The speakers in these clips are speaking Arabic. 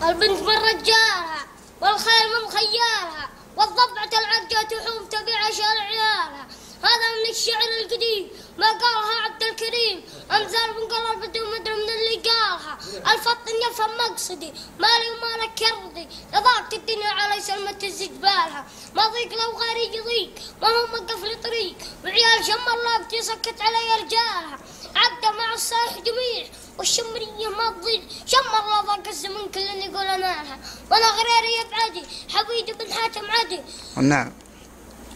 البنت من رجالها والخيل من خيالها والضبعة العرجة تحوم تبيع شارع عيالها. هذا من الشعر القديم ما قالها عبد الكريم، أمثال من قال البدو مدري من اللي قالها. الفطن يفهم مقصدي مالي ومالك يرضي، لضاقت الدنيا علي سلمة الزجبالها. ما ضيق لو غيري يضيق ما هو موقف لي طريق، وعيال شم الله سكت علي رجالها. عبده مع الصالح جميع والشمرية ما تضيع، شم الله ضاق الزمن كل يقول انالها. وانا غريري يبعدي حبيبي بن حاتم عدي. نعم.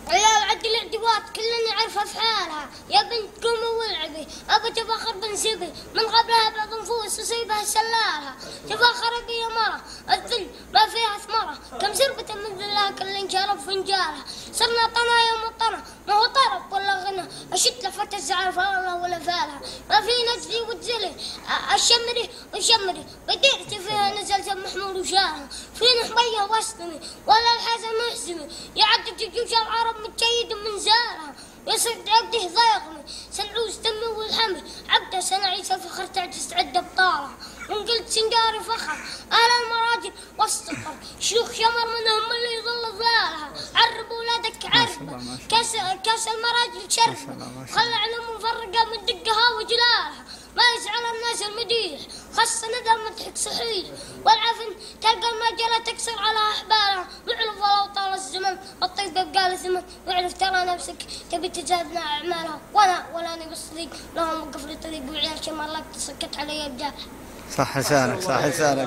عيال عدي العدوات كلنا يعرف افعالها. يا بنت قومي والعبي ابى تفاخر بنسبي، من قبلها بعض نفوس تصيبها سلالها. تفاخر بي يا مرة الذل ما فيها ثمرة، كم زربة من ذلها كل انشرب فنجالها. صرنا طنايا مطنة ما هو طرب ولا غنى، اشد لفت الزعل فالله ولا فالها. ما في نجدي وتزلي الشمري والشمري بديرتي فيها نزلت محمود وشالها. فين حمية وسطني ولا الحزن محزمي، يعدد جيوش العرب متشيد من زارها. يصد عبده ضيقني سنعوز دمي والحمي، عبده سنعيش الفخر تعجز تعد ابطالها. وان قلت سنجاري فخر اهل المراجل والسفر، شيوخ شمر منهم اللي يظل ظلالها. عرب ولادك عربه كاس المراجل شربه، خلى علم مفرقه من دقها وجلالها. ما يزعل الناس المديح خص ندى مضحك صحيح، والعفن تلقى المجله تكسر على احبالها. واعرف ولو طال الزمن الطيب يبقى له ثمن، واعرف ترى نفسك تبي تزادنا اعمالها. وانا ولا نبي الصديق لهم وقف لي طريق، وعيال شمال لك تسكت علي الجرح. صح لسانك صح لسانك.